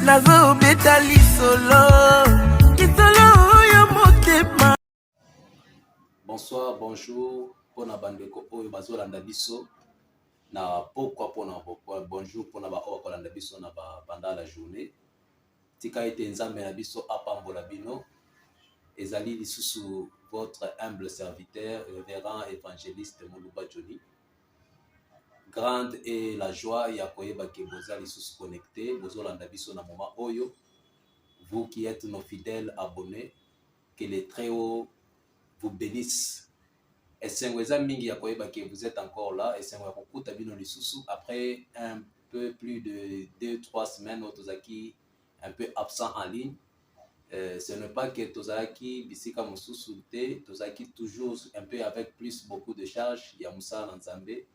nazo beta lisolo kisolo yo motema. Bonsoir, bonjour, pona bandeko oyo bazolanda biso na pourquoi pona bonjour pona ba oyo kolanda biso na pendant la journée. Tika ete nzambe na biso apambola bino. Ezali lisusu votre humble serviteur, révérend évangéliste Moluba Johnny. Grande est la joie ya koyeba ke bozali lisusu connecté, bozolanda biso na moment oyo. Vous qui êtes nos fidèles abonnés, que les très hauts vous bénisse. Et c'est mingi ya koyeba que vous êtes encore là. Et c'est kokuta bino lisusu après un peu plus de 2-3 semaines otozaki un peu absent en ligne. Ce n'est pas que tozaki bisika mususu te, tozaki toujours un peu avec beaucoup de charges ya musala nzambe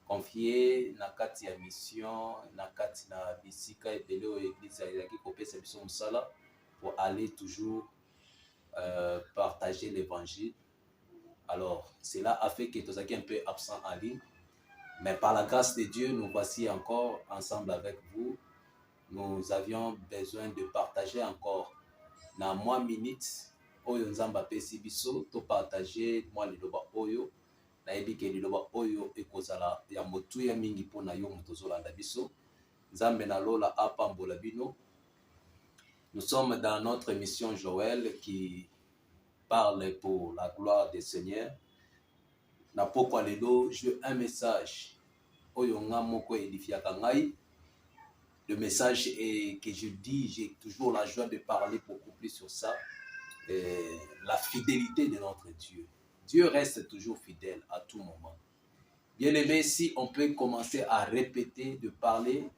confié na kati ya mission na kati na bisika ebele o église yaki kopesa biso musala pour aller toujours partager l'évangile. Alors, cela a fait que tozaki un peu absent en ligne, mais par la grâce de Dieu, nous voici encore ensemble avec vous. Nous avions besoin de partager encore na moi minute oyo nzamba pesi biso to partager moi liloba oyo na ebike liloba oyo ekozala ya motu ya mingi pona yo mutozolanda biso nzambe na lola apambola bino. Nous sommes dans notre émission Joël qui parle pour la gloire des Seigneurs. Na pourquoi lelo je un message oyo nga moko edifiaka ngai. Le message est que je dis, j'ai toujours la joie de parler beaucoup plus sur ça, la fidélité de notre Dieu. Dieu reste toujours fidèle à tout moment. Bien aimé, si on peut commencer à répéter, de parler,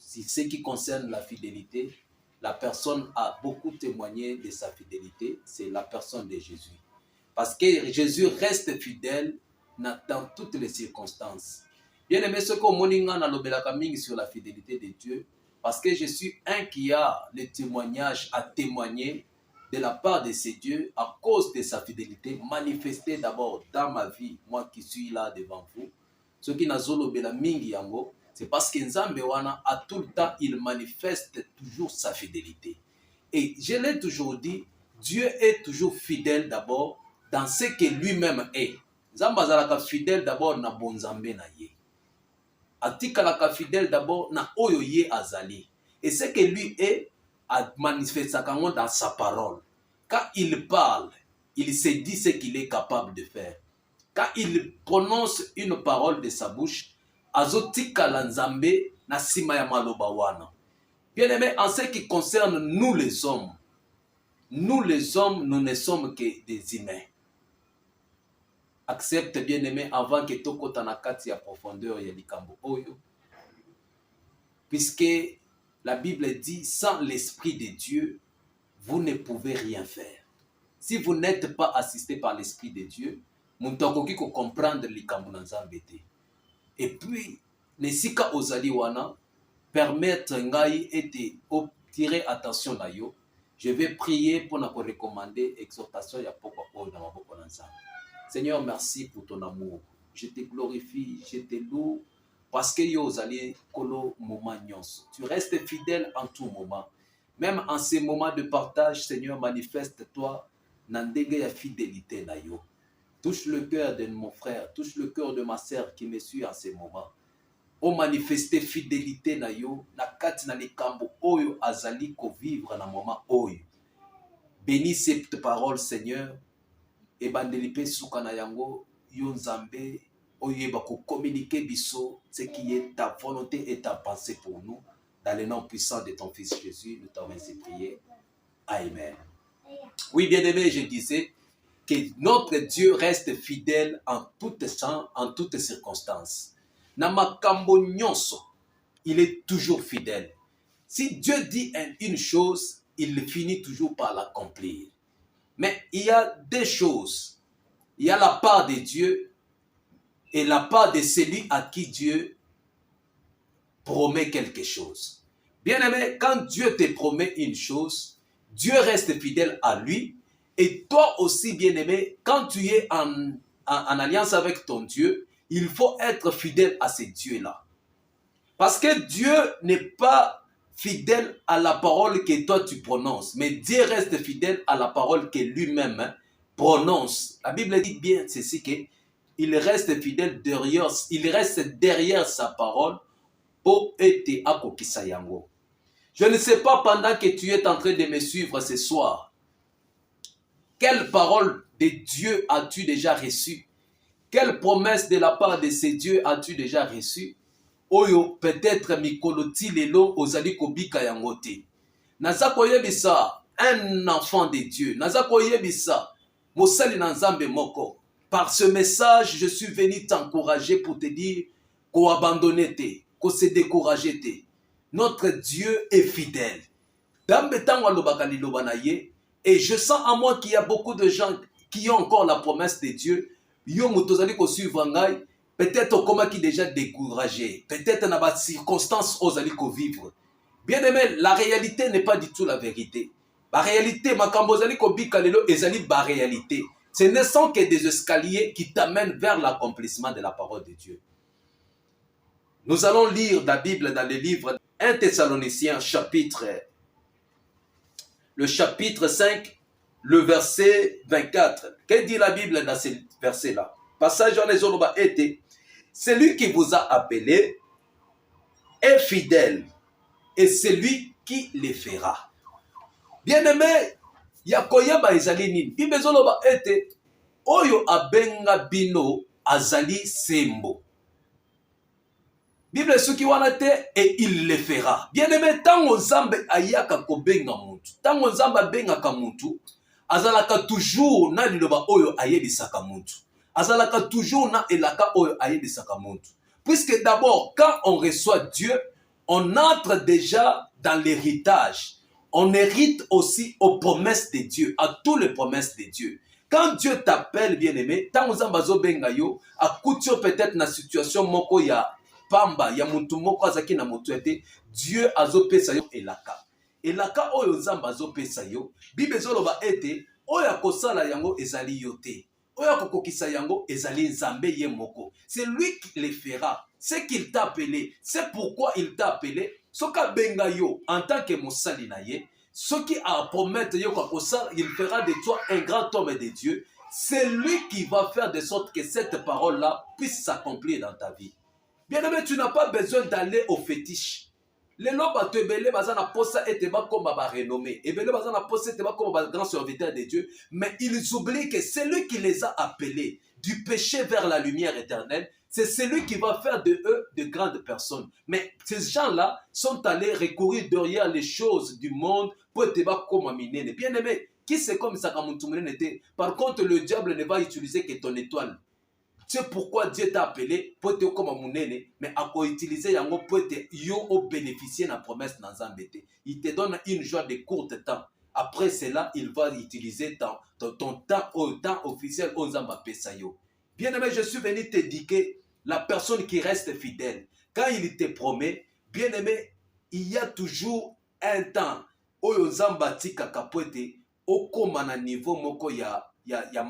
si ce qui concerne la fidélité, la personne a beaucoup témoigné de sa fidélité, c'est la personne de Jésus. Parce que Jésus reste fidèle dans toutes les circonstances. Bien aimé, ce qu'on moninga na lobelaka mingi sur la fidélité de Dieu, parce que je suis un qui a le témoignage à témoigner de la part de ces dieux à cause de sa fidélité manifestée d'abord dans ma vie, moi qui suis là devant vous. Ce qui n'a zolobela mingi yango, c'est parce que Nzambe wana à tout le temps il manifeste toujours sa fidélité. Et je l'ai toujours dit, Dieu est toujours fidèle d'abord dans ce que lui-même est. Nzambe azalaka fidèle d'abord na bonzambe na ye. Atikalaka fidèle d'abord na oyo ye azali. Et ce que lui est, a manifesté dans sa parole. Quand il parle, il se dit ce qu'il est capable de faire. Quand il prononce une parole de sa bouche, azotikala nzambe na sima ya maloba wana. Bien aimé, en ce qui concerne nous les hommes, nous ne sommes que des humains. Accepte bien aimé avant que tokota na kati ya profondeur ya likambo oyo. Puisque la Bible dit sans l'esprit de Dieu, vous ne pouvez rien faire. Si vous n'êtes pas assisté par l'esprit de Dieu, muntakoki ko comprendre likambo na nzambe te. Et puis nesika ozali wana permettre ngai ete tirer attention na yo. Je vais prier pour na ko recommander exhortation ya poko oyo na maboko na nzambe. Seigneur, merci pour ton amour. Je te glorifie, je te loue, parce que yozali kolo moment nyonso. Tu restes fidèle en tout moment. Même en ces moments de partage, Seigneur, manifeste-toi nandenge ya fidélité na yo. Touche le cœur de mon frère, touche le cœur de ma sœur qui me suit en ces moments. O manifester fidélité na yo, na kati na likambo oyo azali ko vivre na moment oyo. Bénis cette parole, Seigneur. Et bandelipe soukana yango yo nzambe oyeba ko communiquer biso ce qui est ta volonté et ta pensée pour nous dans le nom puissant de ton fils Jésus. Nous t'avons ainsi prié. Amen. Oui, bien aimé, je disais que notre Dieu reste fidèle en toutes circonstances. Na makambo nyonso, il est toujours fidèle. Si Dieu dit une chose, il finit toujours par l'accomplir. Mais il y a deux choses. Il y a la part de Dieu et la part de celui à qui Dieu promet quelque chose. Bien aimé, quand Dieu te promet une chose, Dieu reste fidèle à lui. Et toi aussi, bien aimé, quand tu es en alliance avec ton Dieu, il faut être fidèle à ce Dieu-là. Parce que Dieu n'est pas fidèle à la parole que toi tu prononces, mais Dieu reste fidèle à la parole que lui-même prononce. La Bible dit bien ceci que il reste fidèle derrière, il reste derrière sa parole pour être akokisa yango. Je ne sais pas pendant que tu es en train de me suivre ce soir, quelle parole de Dieu as-tu déjà reçue? Quelle promesse de la part de ces dieux as-tu déjà reçue? Oyo peut-être mikoloti lelo ozali kobika yango te. Naza koyebisa un enfant de Dieu. Naza koyebisa mosali na Nzambe moko. Par ce message, je suis venu t'encourager pour te dire qu'on abandonne te, qu'on se décourage te. Notre Dieu est fidèle. Et je sens en moi qu'il y a beaucoup de gens qui ont encore la promesse de Dieu. Peut-être comment qui déjà découragé. Peut-être dans les circonstances où vous vivre. Bien aimé, la réalité n'est pas du tout la vérité. La réalité, ma réalité. Ce ne sont que des escaliers qui t'amènent vers l'accomplissement de la parole de Dieu. Nous allons lire la Bible dans le livre 1 Thessaloniciens le chapitre 5, le verset 24. Que dit la Bible dans ce verset-là? Passage en Ezoloba était, celui qui vous a appelé est fidèle et celui qui le fera. Bien-aimé, yakoyeba ezali nini? Bible ezoloba était, oyo abenga bino azali sembo. Bible suki wana te et il le fera. Bien-aimé, tango Nzambe ayaka kobenga mutu, tango Nzambe abengaka mutu, azalaka toujours na liloba oyo ayebisaka mutu. Azalaka toujours na elaka oyo ayebisaka mutu. Puisque d'abord, quand on reçoit Dieu, on entre déjà dans l'héritage. On hérite aussi aux promesses de Dieu, à toutes les promesses de Dieu. Quand Dieu t'appelle, bien-aimé, tango Nzambe azobenga yo, akutio peut-être na situation moko ya pamba ya mutu moko azaki na mutu ete Dieu azopesa yo elaka. Elaka oyo Nzambe azopesa yo, Bible ezoloba ete oyo akosala yango ezali yo te. Oyo akokokisa yango ezali Nzambe ye moko. C'est lui qui le fera. C'est qu'il t'a appelé. C'est pourquoi il t'a appelé. Soka benga yo en tant que mosali na ye, ce qui a promettre yo kokosala, il fera de toi un grand homme de Dieu. C'est lui qui va faire de sorte que cette parole-là puisse s'accomplir dans ta vie. Bien-aimé, tu n'as pas besoin d'aller au fétiche. Les gens qui ont bazana posa et te comme ba renommé. Et belé bazana posa et te comme ba grand serviteur de Dieu. Mais ils oublient que c'est lui qui les a appelés du péché vers la lumière éternelle. C'est celui qui va faire de eux de grandes personnes. Mais ces gens-là sont allés recourir derrière les choses du monde pour te battre comme un miné. Bien-aimé, qui c'est comme ça quand tu n'était. Par contre, le diable ne va utiliser que ton étoile. C'est pourquoi Dieu t'a appelé pour te comme un nene, mais à quoi utiliser yango pour te yo bénéficier de la promesse dans Zambété. Il te donne une joie de court temps. Après cela, il va utiliser ton temps au temps officiel aux Zamba Pesayo. Bien aimé, je suis venu te dire que la personne qui reste fidèle, quand il te promet, bien aimé, il y a toujours un temps où Zamba tika kapote au komana niveau moko ya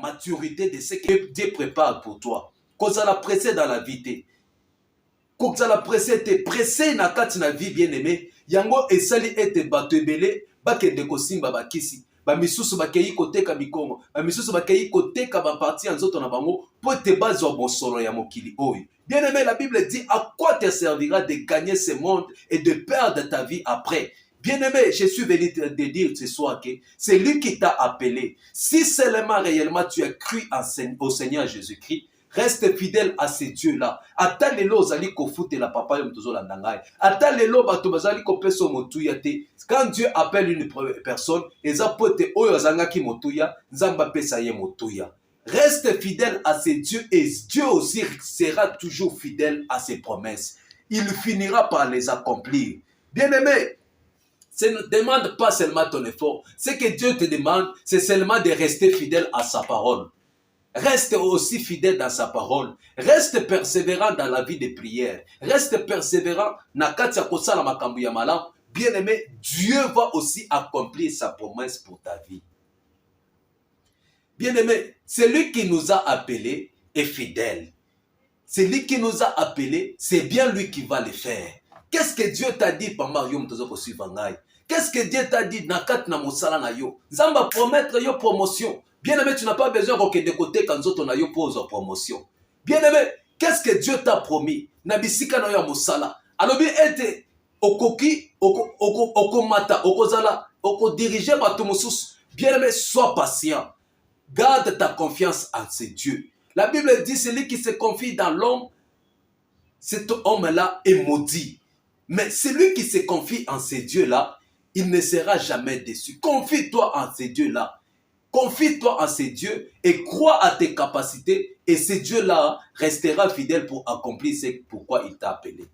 maturité de ce que Dieu prépare pour toi. Quand ça l'a pressé dans la vie, quand ça l'a pressé, t'es pressé na kati na vie bien aimé. Yango esali ete batebele bakende kosimba bakisi. Ba misusu bakeyi koteka mikongo. Ba misusu bakeyi koteka ba parti nzoto na bango pour te bazo bosolo ya mokili oyo. Bien aimé, la Bible dit à quoi te servira de gagner ce monde et de perdre ta vie après. Bien-aimé, je suis venu te dire ce soir que c'est lui qui t'a appelé. Si seulement réellement tu as cru au Seigneur Jésus-Christ, reste fidèle à ces dieux-là. Ata lelo ozali kofuta la papa yo mtozo la ndangai. Ata lelo bato bazali kopeso motuya te. Quand Dieu appelle une personne, eza pote oyo azangaki motuya, Nzamba pesa ye motuya. Reste fidèle à ces dieux et Dieu aussi sera toujours fidèle à ses promesses. Il finira par les accomplir. Bien-aimé, ça ne demande pas seulement ton effort. Ce que Dieu te demande, c'est seulement de rester fidèle à sa parole. Reste aussi fidèle dans sa parole. Reste persévérant dans la vie de prière. Reste persévérant na katia kosala makambu ya malam. Bien-aimé, Dieu va aussi accomplir sa promesse pour ta vie. Bien-aimé, celui qui nous a appelés est fidèle. Celui qui nous a appelés, c'est bien lui qui va le faire. Qu'est-ce que Dieu t'a dit pendant yo mtozo suivre ngai? Qu'est-ce que Dieu t'a dit na kat na mosala na yo? Nzamba promettre yo promotion. Bien-aimé, tu n'as pas besoin de côté quand nzoto na yo pose promotion. Bien-aimé, qu'est-ce que Dieu t'a promis? Na bisika na yo mosala. Alobi ete okoki okomata okozala okodiriger bato mosusu. Bien-aimé, sois patient. Garde ta confiance en ce Dieu. La Bible dit celui qui se confie dans l'homme, cet homme-là est maudit. Mais celui qui se confie en ces dieux-là, il ne sera jamais déçu. Confie-toi en ces dieux-là. Confie-toi en ces dieux et crois à tes capacités. Et ce Dieu-là restera fidèle pour accomplir ce pourquoi il t'a appelé.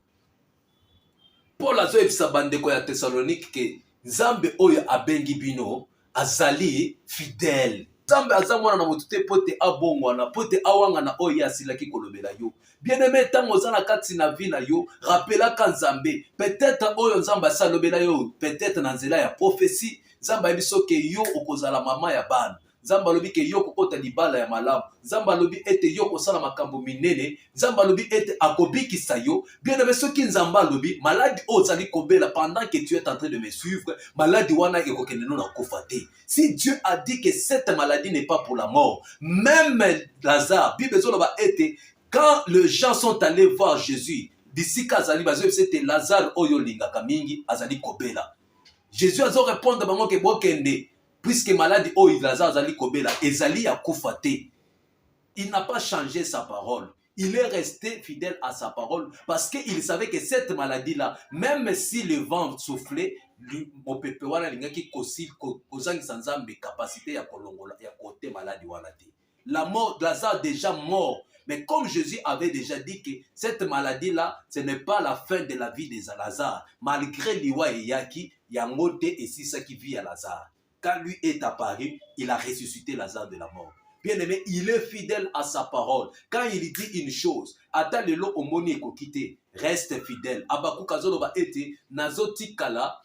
Paul a dit à Thessalonique que Nzambe oyo abengi bino azali fidèle. Nzambe azamwana na motu te pote abongwana pote awangana oyo asilaki kolobela yo. Bien-aimé, tant ozana kati na vie na yo, rappelaka Nzambe. Peut-être oyo Nzambe asalobela yo, peut-être na nzela ya prophétie, Nzambe abiso ke yo okozala mama ya bana. Nzambe alobi ke yo kokota libala ya malamu. Nzambe alobi ete yo kosala makambo minene. Nzambe alobi ete akobikisa yo. Bien-aimé, soki Nzambe alobi maladi ozali kobela pendant que tu es en train de me suivre, maladi wana ekokende no na kufa te. Si Dieu a dit que cette maladie n'est pas pour la mort, même Lazare, Bible ezoloba ete quand les gens sont allés voir Jésus, d'ici kazali bazo c'était Lazare oyo lingaka mingi azali kobela. Jésus a répondre à bango ke bokende puisque maladie oyo Lazare azali kobela ezali ya kufa te. Il n'a pas changé sa parole. Il est resté fidèle à sa parole parce qu'il savait que cette maladie-là, même si le vent soufflait, mon peuple wana lingaki kosi kozangisa Nzambe capacité ya kolongola ya côté maladie wana te. La mort Lazare déjà mort. Mais comme Jésus avait déjà dit que cette maladie-là, ce n'est pas la fin de la vie de Lazare. Malgré l'Iwa et Yaki, Yangote et Sissa qui vit à Lazare. Quand lui est apparu, il a ressuscité Lazare de la mort. Bien-aimé, il est fidèle à sa parole. Quand il dit une chose, attends le lot omoni ekokite, reste fidèle. Abakou kazolo ba ete, nazoti kala,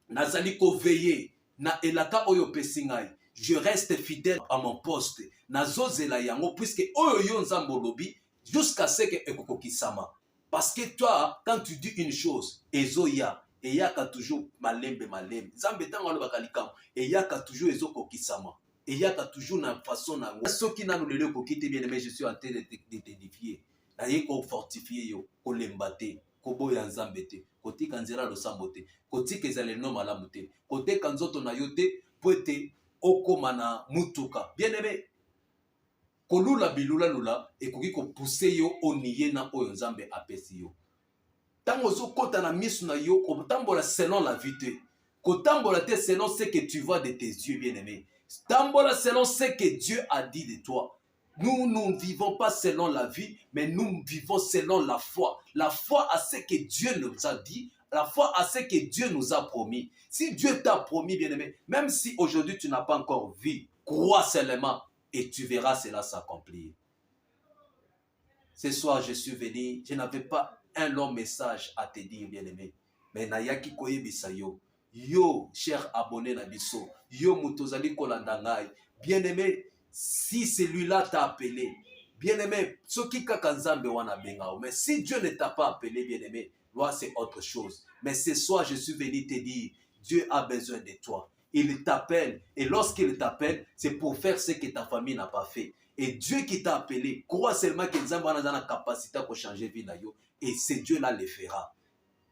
nazali ko veiller, na elaka oyo pesingai. Je reste fidèle à mon poste. Nazozela yango puisque oyo yo nzambo lobi jusqu'à ce que ekokokisama. Parce que toi, quand tu dis une chose, ezoya, eyaka toujours malembe. Nzambe tango alobaka likambo, eyaka toujours ezokokisama. Eyaka toujours na façon na ngo. Soki nanu lelo kokite bien aimé, je suis en train de t'édifier. Na yeko fortifier yo, ko lembate, ko boya nzambe te, kotika nzela losambo te, kotika ezale no malamu te, kotika nzoto na yo te, poete okomana mutuka. Bien aimé, kolula bilula lula ekoki ko pousser yo oniye na oyo nzambe apesi yo. Tango zo kota na misu na yo ko tambola selon la vie te. Ko tambola te selon ce que tu vois de tes yeux bien aimé. Tambola selon ce que Dieu a dit de toi. Nous ne vivons pas selon la vie, mais nous vivons selon la foi. La foi à ce que Dieu nous a dit, la foi à ce que Dieu nous a promis. Si Dieu t'a promis, bien-aimé, même si aujourd'hui tu n'as pas encore vu, crois seulement et tu verras cela s'accomplir. Ce soir, je suis venu, je n'avais pas un long message à te dire, bien-aimé, mais nayaki koyebisa yo. Yo, cher abonné na biso, yo mutozali kolandangai, bien-aimé, si celui-là t'a appelé, bien-aimé, soki kaka nzambe wana bengao, mais si Dieu ne t'a pas appelé, bien-aimé, là c'est autre chose. Mais ce soir, je suis venu te dire, Dieu a besoin de toi. Il t'appelle, et lorsqu'il t'appelle, c'est pour faire ce que ta famille n'a pas fait. Et Dieu qui t'a appelé, crois seulement que nzambe wana na capacité pour changer vie na yo, et ce Dieu-là le fera.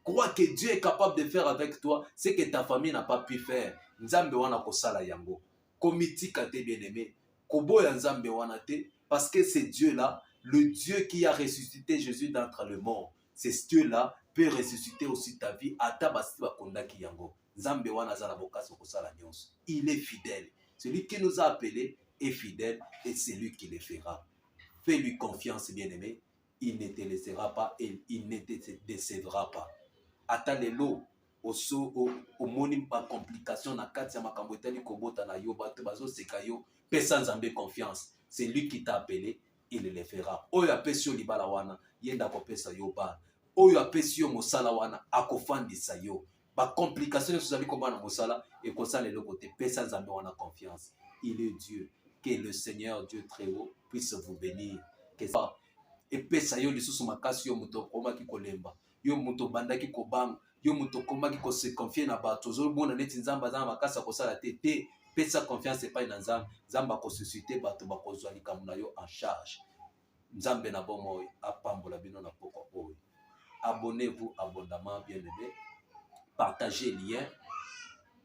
Crois que Dieu est capable de faire avec toi ce que ta famille n'a pas pu faire. Nzambe wana kosala yango. Komitika te bien-aimé. Koboya nzambe wana te. Parce que c'est Dieu-là, le Dieu qui a ressuscité Jésus d'entre les morts. C'est ce Dieu-là peut ressusciter aussi ta vie. Ata basi bakondaki yango. Nzambe wana zala bokaso kosala nyonso. Il est fidèle. Celui qui nous a appelés est fidèle et c'est lui qui le fera. Fais-lui confiance, bien-aimé. Il ne te laissera pas et il ne te décevra pas. Ata lelo oso omoni ba complication na kati ya makambo etali kobota na yo bato bazo seka yo pesa nzambe confiance. C'est lui qui t'a appelé, il le fera. Oyo apesi yo libala wana yenda kopesa yo ba. Oyo apesi yo mosala wana akofandisa yo. Ba complication so zali komana mosala et kosala lelo côté pesa nzambe wana confiance. Il est Dieu. Que le Seigneur Dieu très haut puisse vous bénir. Que ça et pesa yo lisusu makasi yo muto omaki kolemba. yo moto bandaki kobanga, yo moto komaki ko se confier na bato, ozomona neti nzambe aza na makasi akosala te, pesa confiance epai na nzambe, nzambe akosuscite bato bakozwa likambo na yo en charge. Nzambe na bomoi apambola bino na pokwa oyo. Abonnez-vous abondamment, bien-aimé, partagez lien,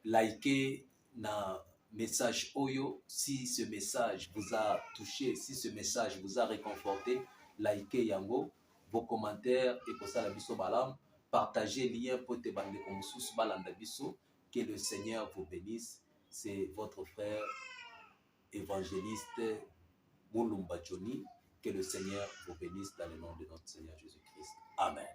likez na message Oyo. Si ce message vous a touché, si ce message vous a réconforté, likez yango. Vos commentaires et pour ça la biso balam, partagez lien pour te bande comme sous balanda biso. Que le Seigneur vous bénisse. C'est votre frère évangéliste Mulumba Johnny. Que le Seigneur vous bénisse dans le nom de notre Seigneur Jésus-Christ. Amen.